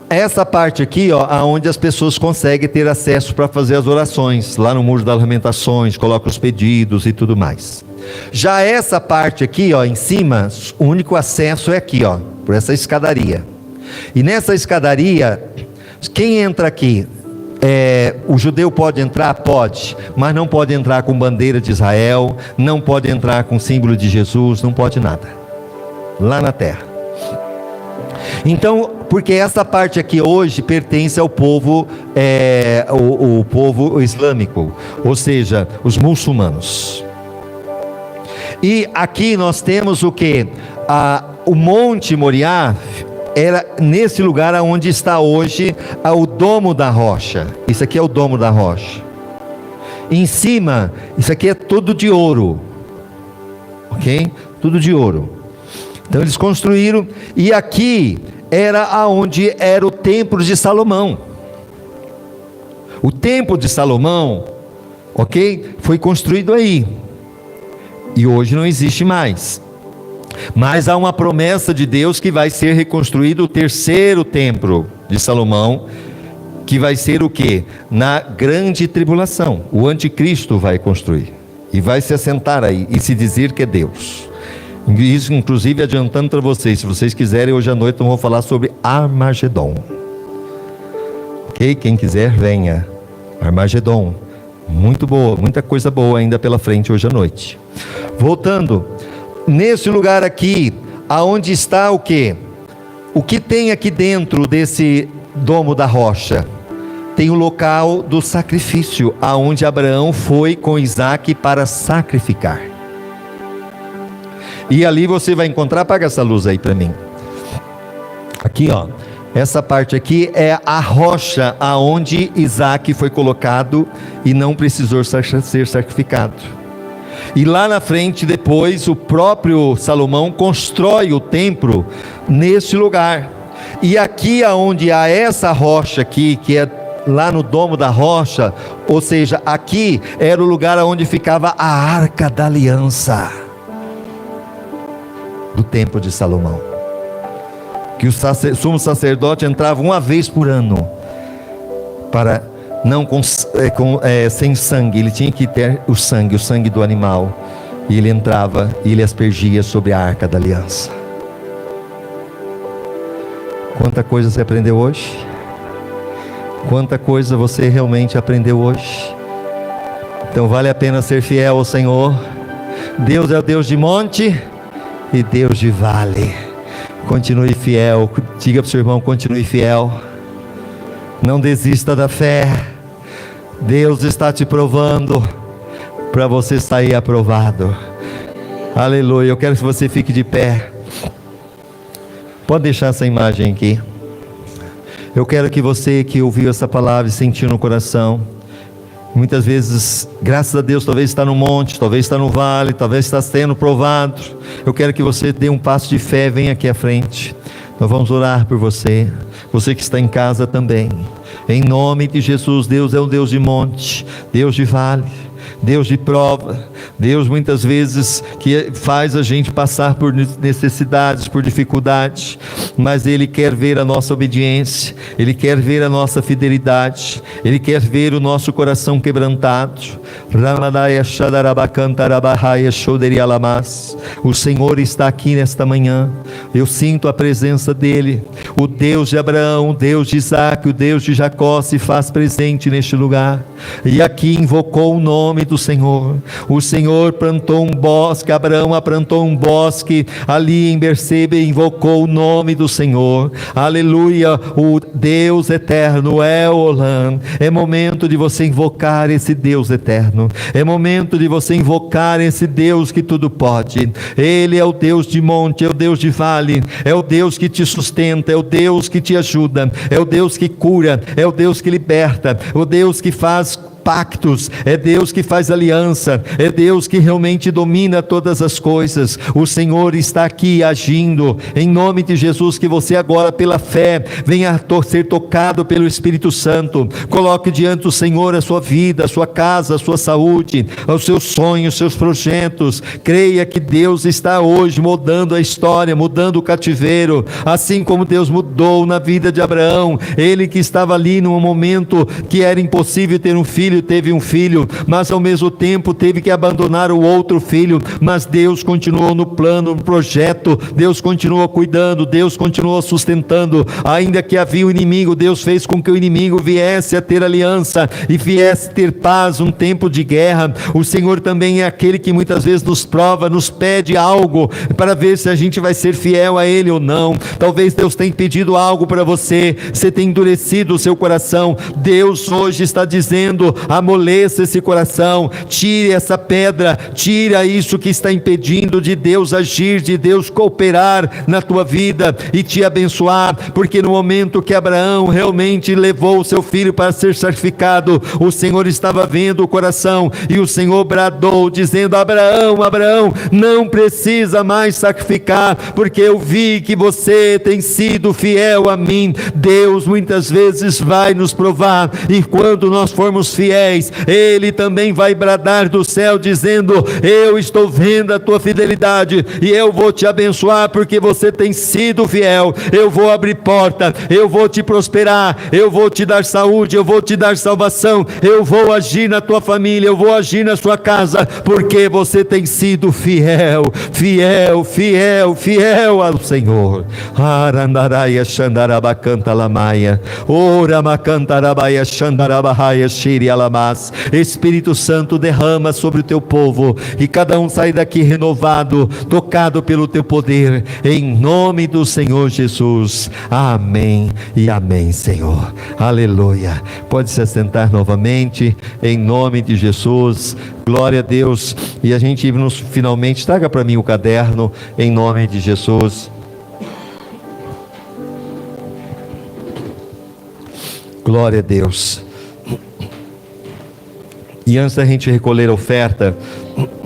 Essa parte aqui, ó, onde as pessoas conseguem ter acesso para fazer as orações, lá no Muro das Lamentações, coloca os pedidos e tudo mais. Já essa parte aqui, ó, em cima, o único acesso é aqui, ó, por essa escadaria. E nessa escadaria, quem entra aqui? O judeu pode entrar? Pode, mas não pode entrar com bandeira de Israel, não pode entrar com símbolo de Jesus, não pode nada, lá na terra. Então, porque essa parte aqui hoje pertence ao povo, o povo islâmico, ou seja, os muçulmanos. E aqui nós temos o que? O Monte Moriá era nesse lugar onde está hoje o domo da rocha. Isso aqui é o domo da rocha. Em cima, isso aqui é tudo de ouro, ok? Tudo de ouro. Então eles construíram, e aqui era aonde era o templo de Salomão. O templo de Salomão, ok? Foi construído aí, e hoje não existe mais. Mas há uma promessa de Deus que vai ser reconstruído o terceiro templo de Salomão, que vai ser o quê? Na grande tribulação. O anticristo vai construir, e vai se assentar aí, e se dizer que é Deus. Isso, inclusive, adiantando para vocês, se vocês quiserem, hoje à noite eu vou falar sobre Armagedon. Ok? Quem quiser, venha. Armagedon. Muito boa, muita coisa boa ainda pela frente hoje à noite. Voltando, nesse lugar aqui, aonde está o quê? O que tem aqui dentro desse domo da rocha? Tem o local do sacrifício, aonde Abraão foi com Isaac para sacrificar. E ali você vai encontrar, apaga essa luz aí para mim. Aqui, ó, essa parte aqui é a rocha aonde Isaac foi colocado e não precisou ser sacrificado. E lá na frente, depois, o próprio Salomão constrói o templo nesse lugar. E aqui aonde há essa rocha aqui, que é lá no domo da rocha, ou seja, aqui era o lugar onde ficava a Arca da Aliança do templo de Salomão, que o sumo sacerdote entrava uma vez por ano, para não sem sangue, ele tinha que ter o sangue do animal, e ele entrava e ele aspergia sobre a Arca da Aliança. Quanta coisa você aprendeu hoje? Quanta coisa você realmente aprendeu hoje? Então vale a pena ser fiel ao Senhor. Deus é o Deus de monte e Deus de vale. Continue fiel. Diga para o seu irmão: continue fiel. Não desista da fé. Deus está te provando para você sair aprovado. Aleluia. Eu quero que você fique de pé. Pode deixar essa imagem aqui. Eu quero que você que ouviu essa palavra e sentiu no coração, muitas vezes, graças a Deus, talvez está no monte, talvez está no vale, talvez está sendo provado. Eu quero que você dê um passo de fé, venha aqui à frente. Nós vamos orar por você. Você que está em casa também. Em nome de Jesus. Deus é um Deus de monte, Deus de vale, Deus de prova. Deus muitas vezes que faz a gente passar por necessidades, por dificuldades, mas Ele quer ver a nossa obediência, Ele quer ver a nossa fidelidade, Ele quer ver o nosso coração quebrantado. O Senhor está aqui nesta manhã. Eu sinto a presença dEle. O Deus de Abraão, o Deus de Isaac, o Deus de Jacó se faz presente neste lugar, e aqui invocou o nome do Senhor. O Senhor plantou um bosque, Abraão plantou um bosque ali em Berseba e invocou o nome do Senhor. Aleluia. O Deus eterno é Olam. É momento de você invocar esse Deus eterno. É momento de você invocar esse Deus que tudo pode. Ele é o Deus de monte, é o Deus de vale, é o Deus que te sustenta, é o Deus que te ajuda, é o Deus que cura, é o Deus que liberta, o Deus que faz pactos, é Deus que faz aliança, é Deus que realmente domina todas as coisas. O Senhor está aqui agindo, em nome de Jesus. Que você agora pela fé venha ser tocado pelo Espírito Santo. Coloque diante do Senhor a sua vida, a sua casa, a sua saúde, os seus sonhos, os seus projetos. Creia que Deus está hoje mudando a história, mudando o cativeiro, assim como Deus mudou na vida de Abraão. Ele que estava ali num momento que era impossível ter um filho, teve um filho, mas ao mesmo tempo teve que abandonar o outro filho, mas Deus continuou no plano, no projeto. Deus continuou cuidando, Deus continuou sustentando, ainda que havia o inimigo. Deus fez com que o inimigo viesse a ter aliança e viesse a ter paz, um tempo de guerra. O Senhor também é aquele que muitas vezes nos prova, nos pede algo para ver se a gente vai ser fiel a Ele ou não. Talvez Deus tenha pedido algo para você, você tem endurecido o seu coração. Deus hoje está dizendo: amoleça esse coração, tire essa pedra, tira isso que está impedindo de Deus agir, de Deus cooperar na tua vida e te abençoar, porque no momento que Abraão realmente levou o seu filho para ser sacrificado, o Senhor estava vendo o coração, e o Senhor bradou, dizendo: Abraão, Abraão, não precisa mais sacrificar, porque eu vi que você tem sido fiel a mim. Deus muitas vezes vai nos provar, e quando nós formos fiéis, Ele também vai bradar do céu, dizendo: eu estou vendo a tua fidelidade, e eu vou te abençoar, porque você tem sido fiel. Eu vou abrir porta, eu vou te prosperar, eu vou te dar saúde, eu vou te dar salvação, eu vou agir na tua família, eu vou agir na sua casa, porque você tem sido fiel, fiel, fiel, fiel ao Senhor. Arandaraia Xandarabacanta Lamaia, Ora Macantarabaia Xandarabaia Shiri Alamas. Espírito Santo, derrama sobre o teu povo, e cada um sai daqui renovado, tocado pelo teu poder, em nome do Senhor Jesus. Amém e amém, Senhor. Aleluia. Pode se assentar novamente, em nome de Jesus. Glória a Deus. E a gente finalmente, traga para mim o caderno, em nome de Jesus. Glória a Deus. E antes da gente recolher a oferta,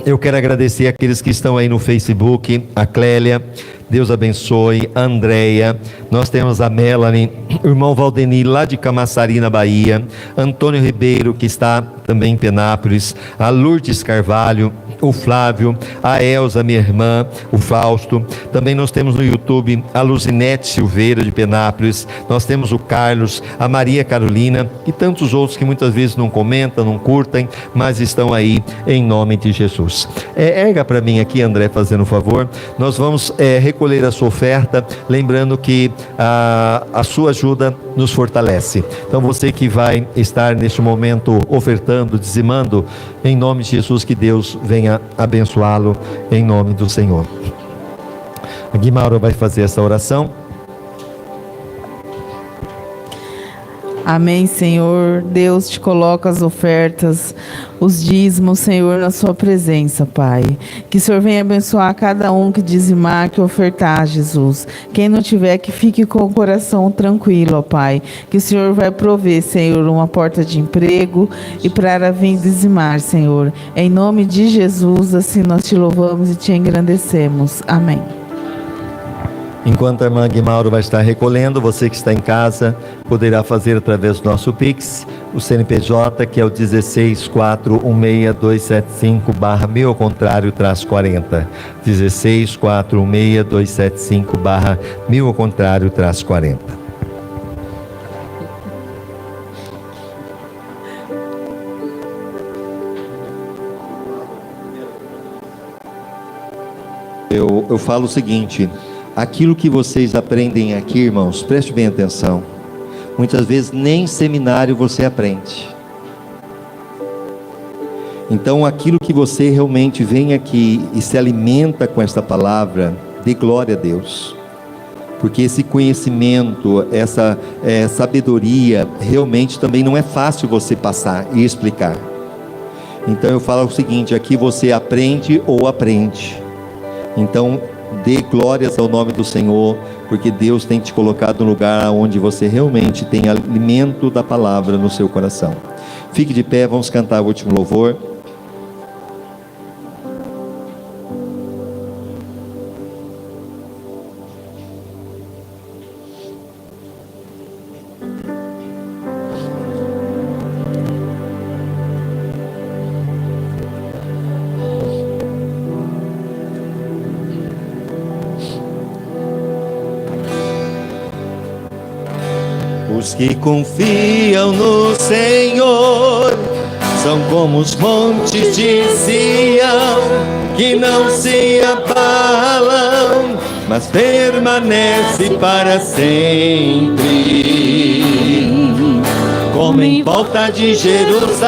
eu quero agradecer aqueles que estão aí no Facebook, a Clélia, Deus abençoe, a Andréia, nós temos a Melanie, o irmão Valdeni lá de Camaçari, na Bahia, Antônio Ribeiro, que está também em Penápolis, a Lourdes Carvalho, o Flávio, a Elza, minha irmã, o Fausto. Também nós temos no YouTube a Luzinete Silveira de Penápolis, nós temos o Carlos, a Maria Carolina e tantos outros que muitas vezes não comentam, não curtem, mas estão aí em nome de Jesus. Erga para mim aqui, André, fazendo um favor. Nós vamos recolher a sua oferta, lembrando que a sua ajuda nos fortalece. Então você que vai estar neste momento ofertando, dizimando, em nome de Jesus, que Deus venha abençoá-lo, em nome do Senhor. A Guimarães vai fazer essa oração. Amém, Senhor. Deus, te coloca as ofertas, os dízimos, Senhor, na sua presença, Pai. Que o Senhor venha abençoar cada um que dizimar, que ofertar, Jesus. Quem não tiver, que fique com o coração tranquilo, ó Pai. Que o Senhor vai prover, Senhor, uma porta de emprego e para vir dizimar, Senhor. Em nome de Jesus, assim nós te louvamos e te engrandecemos. Amém. Enquanto a irmã Guimarães vai estar recolhendo, você que está em casa poderá fazer através do nosso Pix, o CNPJ, que é o 16416-275/1000 ao contrário, -40. 16416-275/1000 ao contrário, -40. Eu falo o seguinte: aquilo que vocês aprendem aqui, irmãos, preste bem atenção. Muitas vezes nem seminário você aprende. Então aquilo que você realmente vem aqui e se alimenta com esta palavra, dê glória a Deus. Porque esse conhecimento, essa sabedoria, realmente também não é fácil você passar e explicar. Então eu falo o seguinte: aqui você aprende ou aprende. Então dê glórias ao nome do Senhor, porque Deus tem te colocado no lugar onde você realmente tem alimento da palavra no seu coração. Fique de pé, vamos cantar o último louvor. Os que confiam no Senhor são como os montes de Sião, que não se abalam, mas permanece para sempre. Como em volta de Jerusalém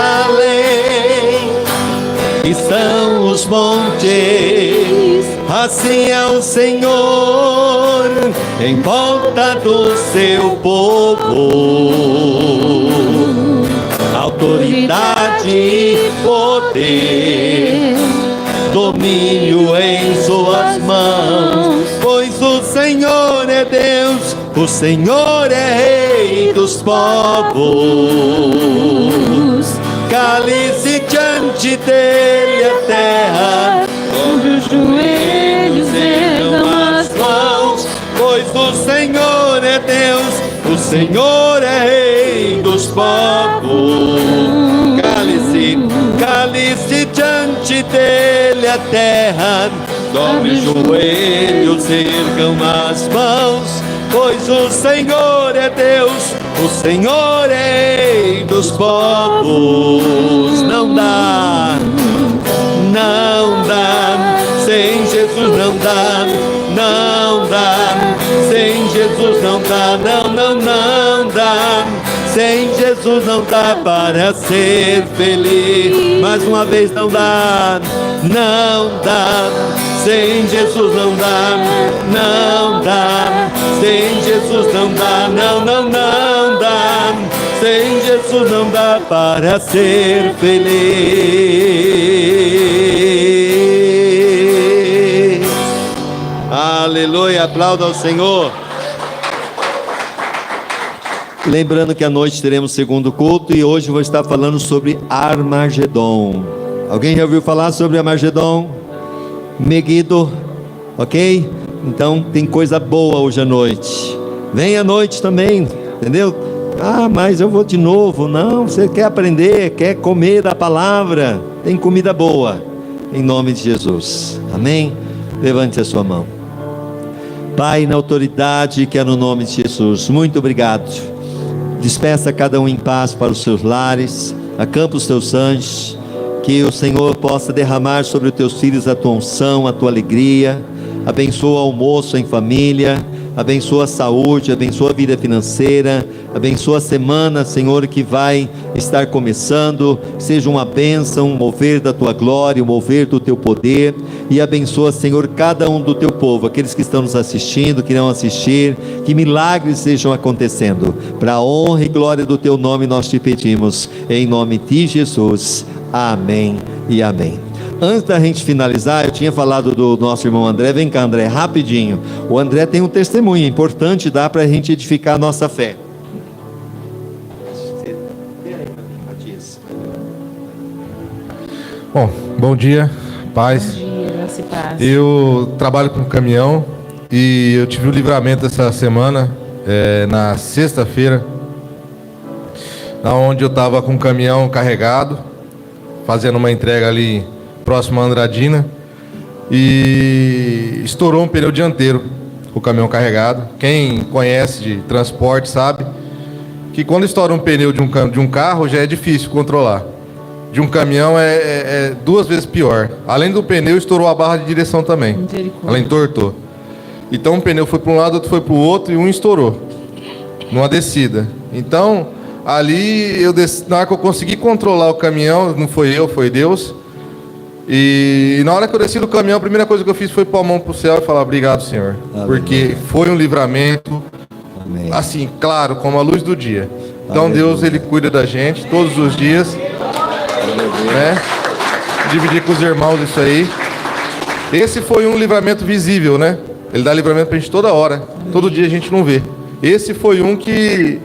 estão os montes, assim é o Senhor em volta do seu povo. Ao autoridade e poder, domínio em suas mãos, pois o Senhor é Deus, o Senhor é Rei dos povos. Cale-se diante dele a terra, sobre os joelhos ergam as mãos, pois o Senhor é Deus, o Senhor é Rei dos povos. Cale-se diante dele a terra, dobre os joelhos, ergam as mãos, pois o Senhor é Deus, o Senhor é Rei dos povos. Não dá, sem Jesus não dá, sem Jesus não dá, não dá, sem Jesus não dá para ser feliz. Mais uma vez, não dá, sem Jesus não dá, sem Jesus não dá, não dá, sem Jesus não dá para ser feliz. Aleluia, aplauda ao Senhor. Lembrando que à noite teremos segundo culto e hoje eu vou estar falando sobre Armagedon. Alguém já ouviu falar sobre Armagedon? Megiddo, ok? Então tem coisa boa hoje à noite. Vem à noite também, entendeu? Ah, mas eu vou de novo. Não, você quer aprender, quer comer da palavra, tem comida boa, em nome de Jesus, amém? Levante a sua mão. Pai, na autoridade que é no nome de Jesus, muito obrigado. Despeça cada um em paz para os seus lares, acampa os teus anjos, que o Senhor possa derramar sobre os teus filhos a tua unção, a tua alegria. Abençoa o almoço em família, abençoa a saúde, abençoa a vida financeira, abençoa a semana, Senhor, que vai estar começando. Seja uma bênção, um mover da tua glória, um mover do teu poder, e abençoa, Senhor, cada um do teu povo, aqueles que estão nos assistindo, que irão assistir, que milagres estejam acontecendo, para a honra e glória do teu nome nós te pedimos, em nome de Jesus, amém e amém. Antes da gente finalizar, eu tinha falado do nosso irmão André. Vem cá, André, rapidinho. O André tem um testemunho importante, dá para a gente edificar a nossa fé. Bom dia, paz. Bom dia, graça e paz. Eu trabalho com caminhão e eu tive o livramento essa semana, na sexta-feira, onde eu estava com o caminhão carregado, fazendo uma entrega ali próximo a Andradina, e estourou um pneu dianteiro, o caminhão carregado. Quem conhece de transporte sabe que quando estoura um pneu de um carro já é difícil controlar. De um caminhão é duas vezes pior. Além do pneu, estourou a barra de direção também. Ela entortou. Então um pneu foi para um lado, outro foi para o outro, e um estourou numa descida. Então ali na hora que eu consegui controlar o caminhão, não foi eu, foi Deus. E na hora que eu desci do caminhão, a primeira coisa que eu fiz foi pôr a mão pro céu e falar: obrigado, Senhor. Amém. Porque foi um livramento. Amém. Assim, claro, como a luz do dia. Então Amém. Deus, Ele cuida da gente todos os dias, né? Dividir com os irmãos isso aí. Esse foi um livramento visível, né? Ele dá livramento pra gente toda hora. Todo dia a gente não vê. Esse foi um que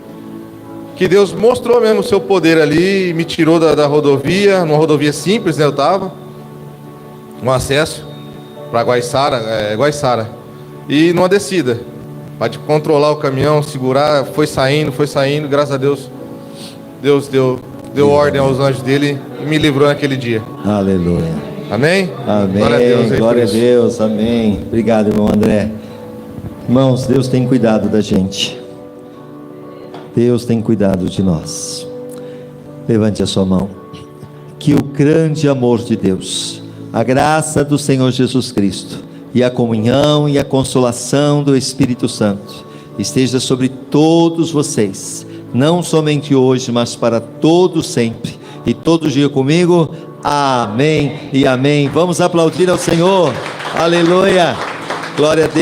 Deus mostrou mesmo o seu poder ali, me tirou da rodovia, numa rodovia simples, né? Eu tava um acesso para Guaiçara, e numa descida, para controlar o caminhão, segurar, foi saindo, graças a Deus, Deus deu ordem aos anjos dele e me livrou naquele dia. Aleluia. Amém? Amém. Glória a Deus, glória a Deus, amém. Obrigado, irmão André. Irmãos, Deus tem cuidado da gente. Deus tem cuidado de nós. Levante a sua mão. Que o grande amor de Deus, a graça do Senhor Jesus Cristo e a comunhão e a consolação do Espírito Santo esteja sobre todos vocês, não somente hoje, mas para todos sempre. E todos digam comigo: amém e amém. Vamos aplaudir ao Senhor. Aleluia. Glória a Deus.